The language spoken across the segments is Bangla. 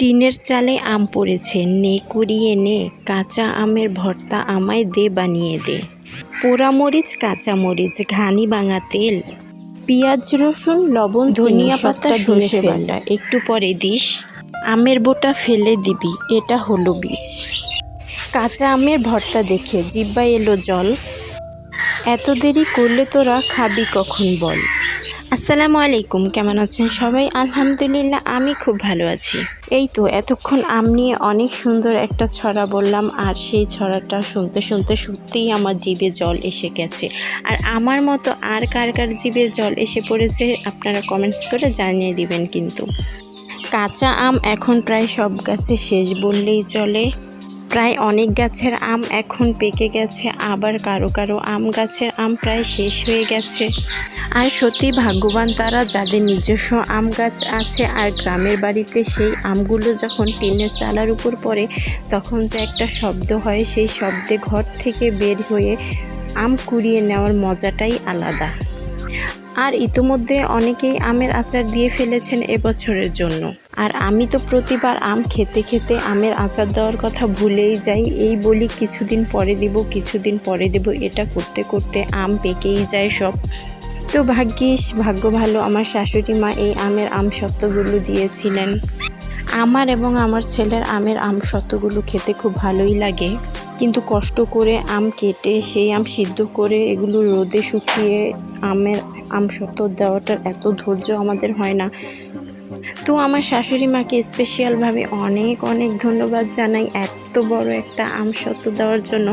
টিনের চালে আম পড়েছে, নে কুড়িয়ে নে, কাঁচা আমের ভর্তা আমায় দে বানিয়ে দে। পোড়া মরিচ, কাঁচা মরিচ, ঘানি ভাঙা তেল, পেঁয়াজ রসুন লবণ ধনিয়া পাতা সর্ষে বাটা একটু পরে দিস, আমের বোটা ফেলে দিবি, এটা হলো বিষ। কাঁচা আমের ভর্তা দেখে জিহ্বায় এলো জল, এত দেরি করলে তোরা খাবি কখন বল। আসসালামু আলাইকুম, কেমন আছেন সবাই? আলহামদুলিল্লাহ আমি খুব ভালো আছি। এই তো এতক্ষণ আম নিয়ে অনেক সুন্দর একটা ছড়া বললাম, আর সেই ছড়াটা শুনতে শুনতে সত্যিই আমার জিভে জল এসে গেছে। আর আমার মতো আর কার কার জিভে জল এসে পড়েছে আপনারা কমেন্টস করে জানিয়ে দিবেন। কিন্তু কাঁচা আম এখন প্রায় সব গাছে শেষ বললেই চলে। প্রায় অনেক গাছের আম এখন পেকে গেছে, আবার কারো কারো আম গাছের আম প্রায় শেষ হয়ে গেছে। আর সত্যি ভাগ্যবান তারা যাদের নিজস্ব আম গাছ আছে। আর গ্রামের বাড়িতে সেই আমগুলো যখন টিনের চালার উপর পড়ে তখন যে একটা শব্দ হয়, সেই শব্দে ঘর থেকে বের হয়ে আম কুড়িয়ে নেওয়ার মজাটাই আলাদা। আর ইতোমধ্যে অনেকেই আমের আচার দিয়ে ফেলেছেন এবছরের জন্য। আর আমি তো প্রতিবার আম খেতে খেতে আমের আচার দেওয়ার কথা ভুলেই যাই। এই বলি কিছুদিন পরে দেব, এটা করতে করতে আম পেকেই যায় সব। তো ভাগ্য ভালো, আমার শাশুড়ি মা এই আমের আমসত্ত্বগুলো দিয়েছিলেন। আমার এবং আমার ছেলের আমের আমসত্ত্বগুলো খেতে খুব ভালোই লাগে, কিন্তু কষ্ট করে আম কেটে সেই আম সিদ্ধ করে এগুলো রোদে শুকিয়ে আমের আমসত্ত্ব দেওয়াটার এত ধৈর্য আমাদের হয় না। তো আমার শাশুড়ি মাকে স্পেশালভাবে অনেক ধন্যবাদ জানাই এত বড় একটা আমসত্ত্ব দেওয়ার জন্য।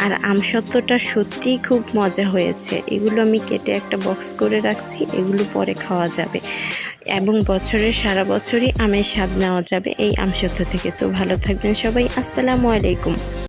আর আমসত্ত্বটা সত্যিই খুব মজা হয়েছে। এগুলো আমি কেটে একটা বক্স করে রাখছি, এগুলো পরে খাওয়া যাবে এবং সারা বছরই আমের স্বাদ নেওয়া যাবে এই আমসত্ত্ব থেকে। তো ভালো থাকবেন সবাই, আসসালামু আলাইকুম।